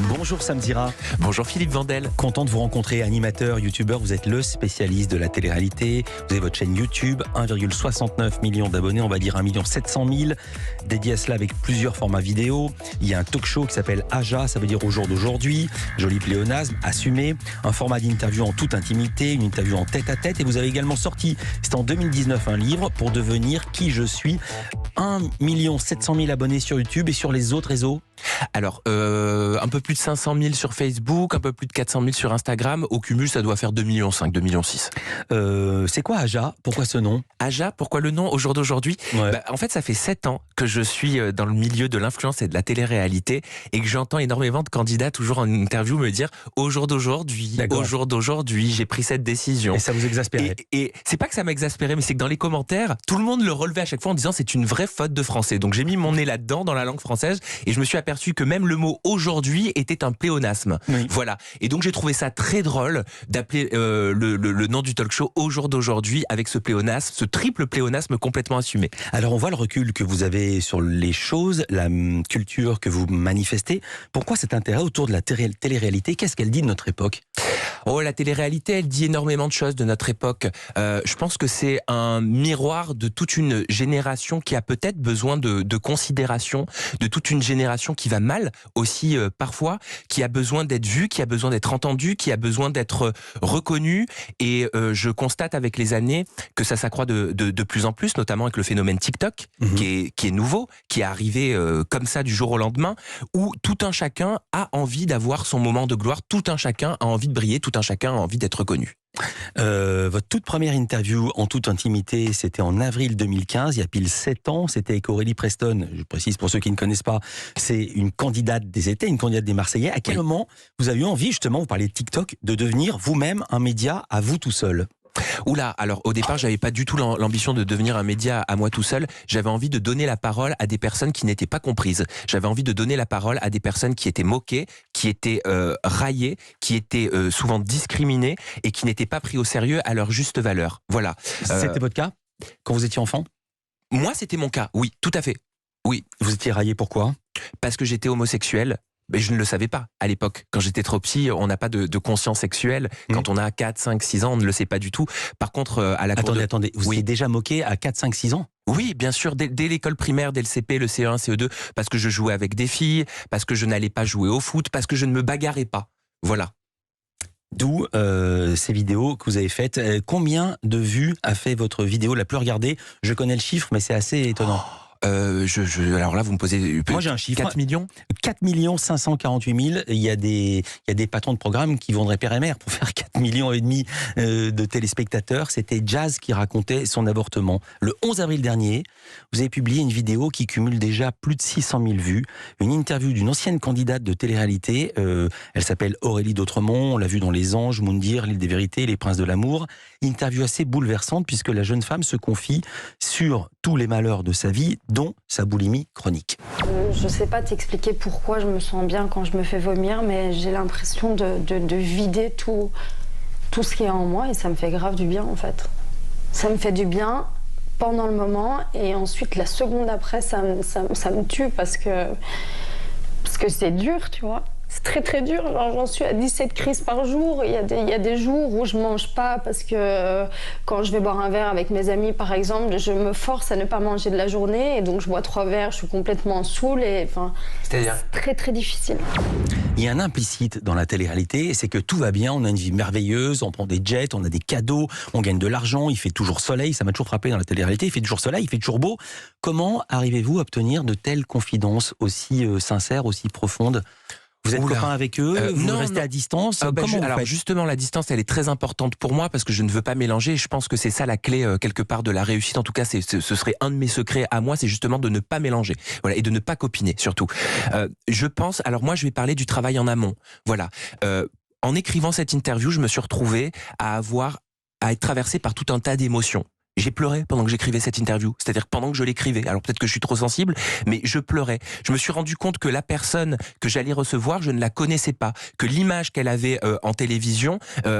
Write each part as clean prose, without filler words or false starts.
Bonjour Sam Zira. Bonjour Philippe Vandel. Content de vous rencontrer, animateur, youtubeur. Vous êtes le spécialiste de la télé-réalité. Vous avez votre chaîne YouTube, 1,69 million d'abonnés, on va dire 1 700 000, dédié à cela avec plusieurs formats vidéo. Il y a un talk show qui s'appelle Aja, ça veut dire au jour d'aujourd'hui. Joli pléonasme, assumé. Un format d'interview en toute intimité, une interview en tête-à-tête. Et vous avez également sorti, c'était en 2019, un livre pour devenir qui je suis. 1 700 000 abonnés sur YouTube et sur les autres réseaux. Alors, un peu plus de 500 000 sur Facebook, un peu plus de 400 000 sur Instagram. Au cumul, ça doit faire 2,5 millions, 2,6 millions. C'est quoi Aja? Pourquoi ce nom? Aja, pourquoi le nom au jour d'aujourd'hui? En fait, ça fait 7 ans que je suis dans le milieu de l'influence et de la télé-réalité et que j'entends énormément de candidats toujours en interview me dire au jour d'aujourd'hui, j'ai pris cette décision. Et ça vous exaspérait? Et c'est pas que ça m'a exaspéré, mais c'est que dans les commentaires, tout le monde le relevait à chaque fois en disant c'est une vraie faute de français. Donc j'ai mis mon nez là-dedans, dans la langue française, et je me suis aperçu que même le mot aujourd'hui était un pléonasme. Oui. Voilà. Et donc j'ai trouvé ça très drôle d'appeler le nom du talk show au jour d'aujourd'hui avec ce pléonasme, ce triple pléonasme complètement assumé. Alors on voit le recul que vous avez sur les choses, la culture que vous manifestez. Pourquoi cet intérêt autour de la télé-réalité? Qu'est-ce qu'elle dit de notre époque? Oh, la télé-réalité, elle dit énormément de choses de notre époque. Je pense que c'est un miroir de toute une génération qui a peut-être besoin de considération, de toute une génération qui va mal aussi parfois, qui a besoin d'être vue, qui a besoin d'être entendue, qui a besoin d'être reconnue. Et je constate avec les années que ça s'accroît de plus en plus, notamment avec le phénomène TikTok, qui est nouveau, qui est arrivé comme ça du jour au lendemain, où tout un chacun a envie d'avoir son moment de gloire, tout un chacun a envie de briller, tout un chacun a envie d'être reconnu. Votre toute première interview en toute intimité, c'était en avril 2015, il y a pile 7 ans, c'était avec Aurélie Preston. Je précise pour ceux qui ne connaissent pas, c'est une candidate des étés, une candidate des Marseillais. À quel moment vous avez eu envie, justement, vous parlez de TikTok, de devenir vous-même un média à vous tout seul? Oula, alors au départ, j'avais pas du tout l'ambition de devenir un média à moi tout seul. J'avais envie de donner la parole à des personnes qui n'étaient pas comprises. J'avais envie de donner la parole à des personnes qui étaient moquées, qui étaient raillées, qui étaient souvent discriminées et qui n'étaient pas pris au sérieux à leur juste valeur. Voilà. C'était votre cas quand vous étiez enfant? Moi, c'était mon cas, oui, tout à fait. Oui. Vous étiez raillé, pourquoi? Parce que j'étais homosexuel. Mais je ne le savais pas à l'époque. Quand j'étais trop petit, on n'a pas de conscience sexuelle. Quand on a 4, 5, 6 ans, on ne le sait pas du tout. Par contre, à la Attendez, vous étiez déjà moqué à 4, 5, 6 ans? Oui, bien sûr, dès l'école primaire, dès le CP, le CE1, CE2, parce que je jouais avec des filles, parce que je n'allais pas jouer au foot, parce que je ne me bagarrais pas. Voilà. D'où ces vidéos que vous avez faites. Combien de vues a fait votre vidéo la plus regardée? Je connais le chiffre, mais c'est assez étonnant. Alors là, vous me posez... Moi, j'ai un chiffre. 4 millions 4 548 000. Il y a des patrons de programmes qui vendraient père et mère pour faire 4,5 millions de téléspectateurs. C'était Jazz qui racontait son avortement. Le 11 avril dernier, vous avez publié une vidéo qui cumule déjà plus de 600 000 vues. Une interview d'une ancienne candidate de télé-réalité. Elle s'appelle Aurélie d'Autremont. On l'a vue dans Les Anges, Moundir, L'Île des Vérités, Les Princes de l'amour. Interview assez bouleversante puisque la jeune femme se confie sur tous les malheurs de sa vie, dont sa boulimie chronique. Je sais pas t'expliquer pourquoi je me sens bien quand je me fais vomir, mais j'ai l'impression de vider tout ce qui est en moi et ça me fait grave du bien en fait. Ça me fait du bien pendant le moment et ensuite la seconde après ça me tue parce que c'est dur, tu vois. C'est très très dur, j'en suis à 17 crises par jour. Il y a des jours où je mange pas parce que quand je vais boire un verre avec mes amis par exemple, je me force à ne pas manger de la journée et donc je bois 3 verres, je suis complètement saoule et enfin, c'est très très difficile. Il y a un implicite dans la télé-réalité, c'est que tout va bien, on a une vie merveilleuse, on prend des jets, on a des cadeaux, on gagne de l'argent, il fait toujours soleil, ça m'a toujours frappé dans la télé-réalité, il fait toujours soleil, il fait toujours beau. Comment arrivez-vous à obtenir de telles confidences aussi sincères, aussi profondes? Vous êtes copain avec eux? Vous restez à distance? Alors justement, la distance, elle est très importante pour moi parce que je ne veux pas mélanger. Je pense que c'est ça la clé quelque part de la réussite. En tout cas, ce serait un de mes secrets à moi, c'est justement de ne pas mélanger, voilà, et de ne pas copiner surtout. Je pense. Alors moi, je vais parler du travail en amont. Voilà. En écrivant cette interview, je me suis retrouvé à être traversé par tout un tas d'émotions. J'ai pleuré pendant que j'écrivais cette interview. C'est-à-dire pendant que je l'écrivais. Alors peut-être que je suis trop sensible, mais je pleurais. Je me suis rendu compte que la personne que j'allais recevoir, je ne la connaissais pas. Que l'image qu'elle avait en télévision,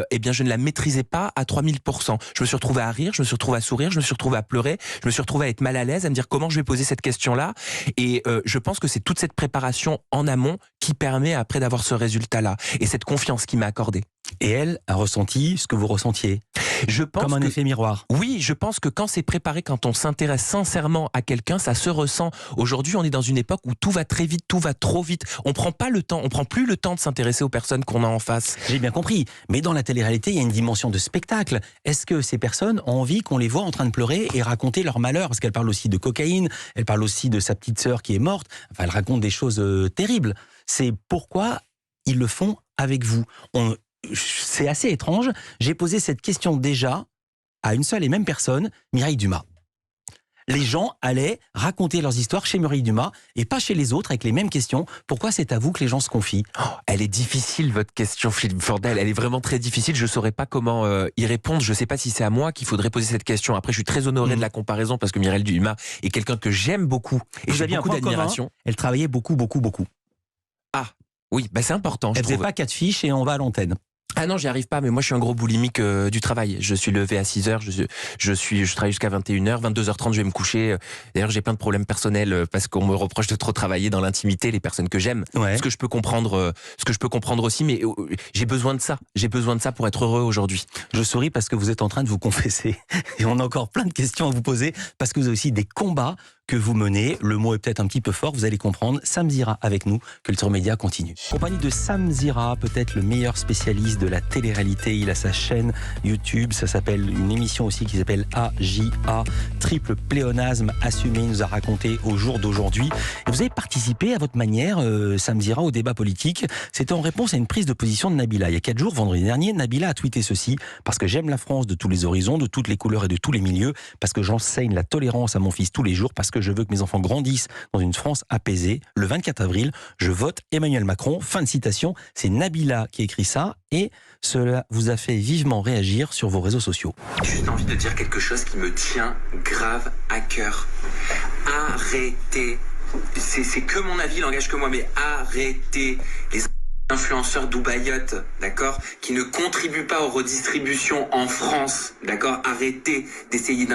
eh bien je ne la maîtrisais pas à 3000%. Je me suis retrouvé à rire, je me suis retrouvé à sourire, je me suis retrouvé à pleurer, je me suis retrouvé à être mal à l'aise, à me dire comment je vais poser cette question-là. Et je pense que c'est toute cette préparation en amont qui permet après d'avoir ce résultat-là. Et cette confiance qui m'a accordée. Et elle a ressenti ce que vous ressentiez. Je pense comme un effet miroir. Oui, je pense que quand c'est préparé, quand on s'intéresse sincèrement à quelqu'un, ça se ressent. Aujourd'hui, on est dans une époque où tout va très vite, tout va trop vite. On prend pas le temps, on prend plus le temps de s'intéresser aux personnes qu'on a en face. J'ai bien compris. Mais dans la télé-réalité, il y a une dimension de spectacle. Est-ce que ces personnes ont envie qu'on les voit en train de pleurer et raconter leur malheur? Parce qu'elle parle aussi de cocaïne, elle parle aussi de sa petite sœur qui est morte. Enfin, elle raconte des choses terribles. C'est pourquoi ils le font avec vous. C'est assez étrange. J'ai posé cette question déjà à une seule et même personne, Mireille Dumas. Les gens allaient raconter leurs histoires chez Mireille Dumas et pas chez les autres avec les mêmes questions. Pourquoi c'est à vous que les gens se confient? Elle est difficile, votre question, Philippe Fordel. Elle est vraiment très difficile. Je ne saurais pas comment y répondre. Je ne sais pas si c'est à moi qu'il faudrait poser cette question. Après, je suis très honoré de la comparaison parce que Mireille Dumas est quelqu'un que j'aime beaucoup. Et j'ai beaucoup d'admiration. Elle travaillait beaucoup. Ah, oui, bah c'est important. Elle faisait pas 4 fiches et on va à l'antenne. Ah non, j'y arrive pas, mais moi je suis un gros boulimique du travail. Je suis levé à 6h, je travaille jusqu'à 21h, 22h30 je vais me coucher. D'ailleurs j'ai plein de problèmes personnels parce qu'on me reproche de trop travailler dans l'intimité, les personnes que j'aime. Ouais. Ce que je peux comprendre aussi, mais j'ai besoin de ça. J'ai besoin de ça pour être heureux aujourd'hui. Je souris parce que vous êtes en train de vous confesser. Et on a encore plein de questions à vous poser parce que vous avez aussi des combats que vous menez. Le mot est peut-être un petit peu fort, vous allez comprendre. Sam Zira avec nous, Culture Média continue. Compagnie de Sam Zira, peut-être le meilleur spécialiste de la télé-réalité. Il a sa chaîne YouTube, ça s'appelle une émission aussi qui s'appelle AJA, triple pléonasme assumé. Il nous a raconté au jour d'aujourd'hui. Et vous avez participé à votre manière, Sam Zira, au débat politique. C'était en réponse à une prise de position de Nabila. Il y a 4 jours, vendredi dernier, Nabila a tweeté ceci: parce que j'aime la France de tous les horizons, de toutes les couleurs et de tous les milieux, parce que j'enseigne la tolérance à mon fils tous les jours, parce que je veux que mes enfants grandissent dans une France apaisée. Le 24 avril, je vote Emmanuel Macron. Fin de citation. C'est Nabila qui écrit ça et cela vous a fait vivement réagir sur vos réseaux sociaux. J'ai juste envie de dire quelque chose qui me tient grave à cœur. Arrêtez. C'est que mon avis, il n'engage que moi, mais arrêtez les influenceurs dubaïotes, d'accord, qui ne contribuent pas aux redistributions en France, d'accord. Arrêtez d'essayer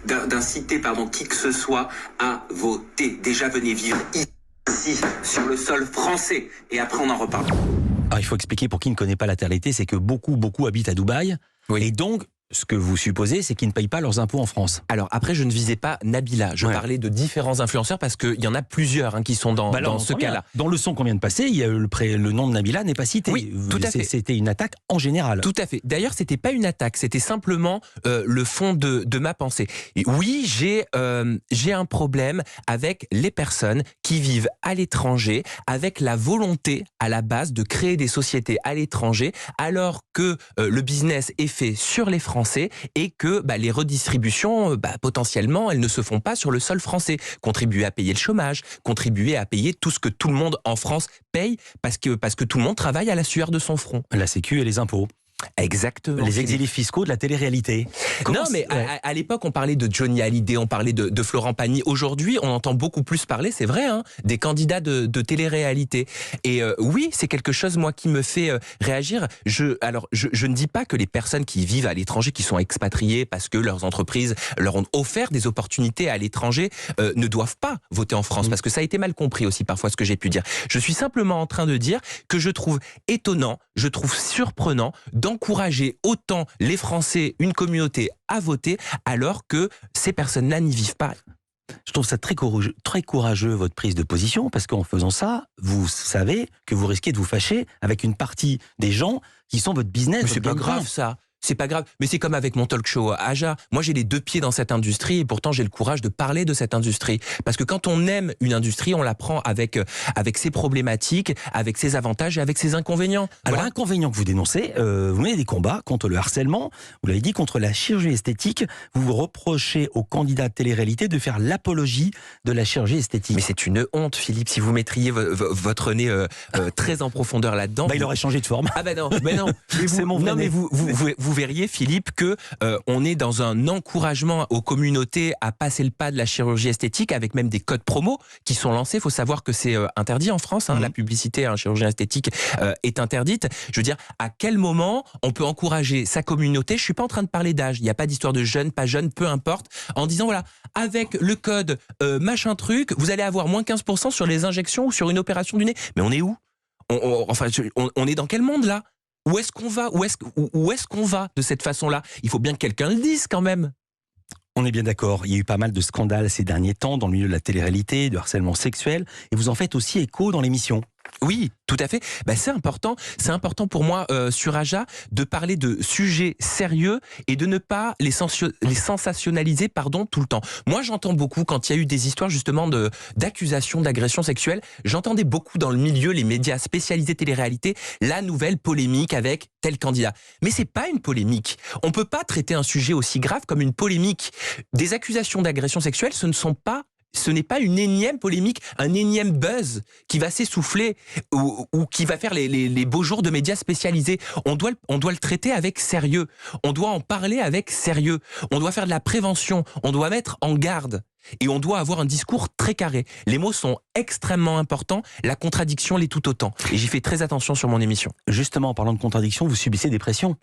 d'inciter qui que ce soit à voter. Déjà, venez vivre ici, sur le sol français, et après on en reparle. Alors, il faut expliquer pour qui ne connaît pas la télé-réalité, c'est que beaucoup habitent à Dubaï, oui. Et donc ce que vous supposez, c'est qu'ils ne payent pas leurs impôts en France. Alors après, je ne visais pas Nabila. Je parlais de différents influenceurs parce qu'il y en a plusieurs qui sont dans ce cas-là. Dans le son qu'on vient de passer, il y a le nom de Nabila n'est pas cité. Oui, tout à fait. C'était une attaque en général. Tout à fait. D'ailleurs, c'était pas une attaque. C'était simplement le fond de ma pensée. Et oui, j'ai un problème avec les personnes qui vivent à l'étranger avec la volonté à la base de créer des sociétés à l'étranger alors que le business est fait sur les Français et que les redistributions, potentiellement, elles ne se font pas sur le sol français. Contribuer à payer le chômage, contribuer à payer tout ce que tout le monde en France paye parce que tout le monde travaille à la sueur de son front. La sécu et les impôts. Exactement. Les exilés fiscaux de la télé-réalité. Non, mais à l'époque, on parlait de Johnny Hallyday, on parlait de Florent Pagny. Aujourd'hui, on entend beaucoup plus parler, c'est vrai, des candidats de télé-réalité. Et oui, c'est quelque chose, moi, qui me fait réagir. Je ne dis pas que les personnes qui vivent à l'étranger, qui sont expatriées parce que leurs entreprises leur ont offert des opportunités à l'étranger, ne doivent pas voter en France, parce que ça a été mal compris aussi parfois ce que j'ai pu dire. Je suis simplement en train de dire que je trouve étonnant, je trouve surprenant d'encourager autant les Français, une communauté, à voter, alors que ces personnes-là n'y vivent pas. Je trouve ça très courageux, votre prise de position, parce qu'en faisant ça, vous savez que vous risquez de vous fâcher avec une partie des gens qui sont votre business. Mais c'est pas grave, ça. C'est pas grave, mais c'est comme avec mon talk show Aja. Moi, j'ai les 2 pieds dans cette industrie et pourtant j'ai le courage de parler de cette industrie. Parce que quand on aime une industrie, on la prend avec ses problématiques, avec ses avantages et avec ses inconvénients. Alors, l'inconvénient que vous dénoncez, vous menez des combats contre le harcèlement, vous l'avez dit, contre la chirurgie esthétique. Vous reprochez aux candidats de télé-réalité de faire l'apologie de la chirurgie esthétique. Mais c'est une honte, Philippe, si vous mettriez votre nez très en profondeur là-dedans. Il aurait changé de forme. Ah non, mais non. C'est mon vrai nez. Mais vous verriez, Philippe, que on est dans un encouragement aux communautés à passer le pas de la chirurgie esthétique, avec même des codes promo qui sont lancés. Il faut savoir que c'est interdit en France, la publicité en chirurgie esthétique est interdite. Je veux dire, à quel moment on peut encourager sa communauté? Je suis pas en train de parler d'âge, il n'y a pas d'histoire de jeune, pas jeune, peu importe, en disant voilà, avec le code machin truc, vous allez avoir moins 15% sur les injections ou sur une opération du nez. Mais on est où? On est dans quel monde là? Où est-ce qu'on va? Où est-ce qu'on va de cette façon-là? Il faut bien que quelqu'un le dise quand même. On est bien d'accord, il y a eu pas mal de scandales ces derniers temps dans le milieu de la télé-réalité, de harcèlement sexuel, et vous en faites aussi écho dans l'émission. Oui, tout à fait. C'est important pour moi sur Aja de parler de sujets sérieux et de ne pas les sensationnaliser tout le temps. Moi, j'entends beaucoup quand il y a eu des histoires justement d'accusations d'agression sexuelle, j'entendais beaucoup dans le milieu, les médias spécialisés télé-réalité, la nouvelle polémique avec tel candidat. Mais c'est pas une polémique. On peut pas traiter un sujet aussi grave comme une polémique. Des accusations d'agression sexuelle, ce n'est pas une énième polémique, un énième buzz qui va s'essouffler ou qui va faire les beaux jours de médias spécialisés. On doit le traiter avec sérieux. On doit en parler avec sérieux. On doit faire de la prévention. On doit mettre en garde. Et on doit avoir un discours très carré. Les mots sont extrêmement importants. La contradiction l'est tout autant. Et j'y fais très attention sur mon émission. Justement, en parlant de contradiction, vous subissez des pressions.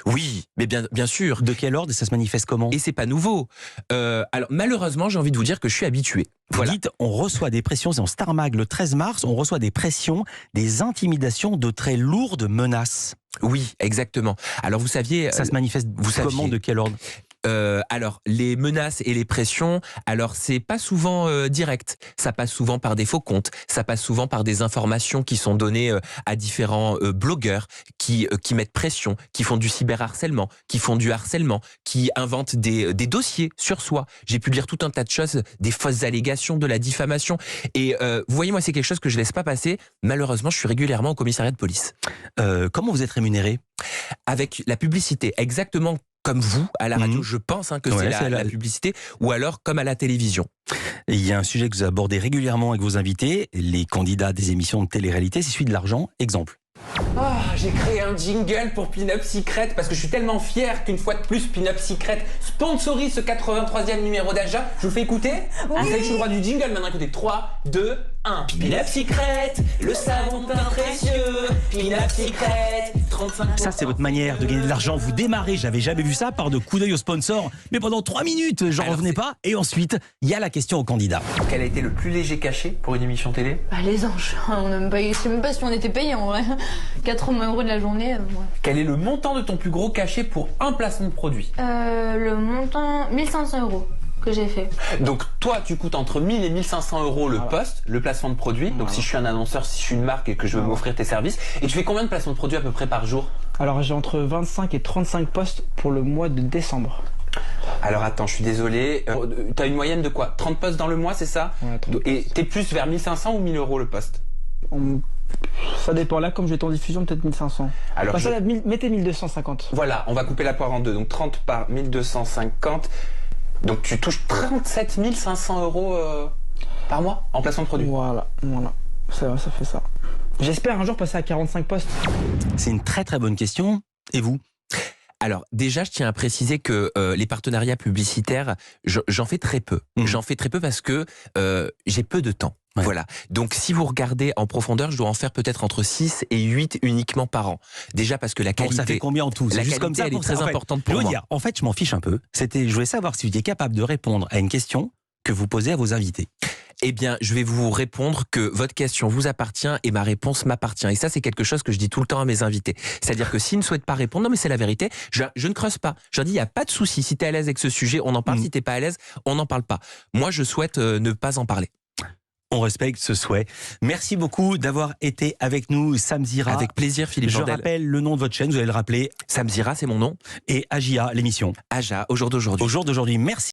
Oui, mais bien sûr. De quel ordre et ça se manifeste comment? Et c'est pas nouveau. Alors malheureusement, j'ai envie de vous dire que je suis habitué. Voilà. Vous dites, on reçoit des pressions, c'est en Star Mag le 13 mars, on reçoit des pressions, des intimidations, de très lourdes menaces. Oui, exactement. Alors vous saviez... Ça se manifeste comment, de quel ordre? Alors, les menaces et les pressions, alors c'est pas souvent direct. Ça passe souvent par des faux comptes, ça passe souvent par des informations qui sont données à différents blogueurs qui mettent pression, qui font du cyberharcèlement, qui font du harcèlement, qui inventent des dossiers sur soi. J'ai pu lire tout un tas de choses, des fausses allégations, de la diffamation. Et vous voyez, moi, c'est quelque chose que je laisse pas passer. Malheureusement, je suis régulièrement au commissariat de police. Comment vous êtes rémunéré? Avec la publicité, exactement comme vous, à la radio, je pense que c'est la publicité, ou alors comme à la télévision. Et il y a un sujet que vous abordez régulièrement avec vos invités, les candidats des émissions de télé-réalité, c'est celui de l'argent. Exemple. J'ai créé un jingle pour Pin-Up Secret parce que je suis tellement fier qu'une fois de plus Pin-Up Secret sponsorise ce 83e numéro d'Aja. Je vous le fais écouter. Vous savez que je suis le roi du jingle maintenant. Écoutez, 3, 2, 1. Pin-Up Secret, le savon teint précieux. Pin-Up Secret, 35%. Ça, c'est votre manière de gagner de l'argent. Vous démarrez, j'avais jamais vu ça, par de coup d'œil au sponsor. Mais pendant 3 minutes, j'en revenais pas. Et ensuite, il y a la question au candidat. Quel a été le plus léger cachet pour une émission télé? Les anges. Je sais même pas si on était payé en vrai. 80 € de la journée. Ouais. Quel est le montant de ton plus gros cachet pour un placement de produit? Le montant, 1500 € que j'ai fait. Donc toi, tu coûtes entre 1000 et 1500 € le poste, le placement de produit. Donc si je suis un annonceur, si je suis une marque et que je veux m'offrir tes services. Et tu fais combien de placements de produits à peu près par jour? Alors j'ai entre 25 et 35 postes pour le mois de décembre. Alors attends, je suis désolé. T'as une moyenne de quoi? 30 postes dans le mois, c'est ça? Ouais, et t'es plus vers 1500 ou 1000 € le poste? Ça dépend. Là, comme j'étais en diffusion, peut-être 1500. Alors mettez 1250. Voilà, on va couper la poire en deux. Donc 30 par 1250. Donc tu touches 37 500 € par mois en placement de produit. Voilà. Ça fait ça. J'espère un jour passer à 45 postes. C'est une très très bonne question. Et vous? Alors déjà, je tiens à préciser que les partenariats publicitaires, j'en fais très peu. J'en fais très peu parce que j'ai peu de temps. Ouais. Voilà. Donc si vous regardez en profondeur, je dois en faire peut-être entre 6 et 8 uniquement par an. Déjà parce que la qualité... ça fait combien en tout? La qualité, comme ça, elle est très importante pour moi. En fait, je m'en fiche un peu. Je voulais savoir si vous étiez capable de répondre à une question que vous posez à vos invités. Eh bien, je vais vous répondre que votre question vous appartient et ma réponse m'appartient. Et ça, c'est quelque chose que je dis tout le temps à mes invités. C'est-à-dire que s'ils ne souhaitent pas répondre, non mais c'est la vérité, je ne creuse pas. Je leur dis, il n'y a pas de souci. Si tu es à l'aise avec ce sujet, on en parle. Si tu n'es pas à l'aise, on n'en parle pas. Moi, je souhaite ne pas en parler. On respecte ce souhait. Merci beaucoup d'avoir été avec nous, Sam Zira. Avec plaisir, Philippe Jordel. Je rappelle le nom de votre chaîne, vous allez le rappeler. Sam Zira, c'est mon nom. Et Agia, l'émission. Aja, au jour d'aujourd'hui. Au jour d'aujourd'hui, merci.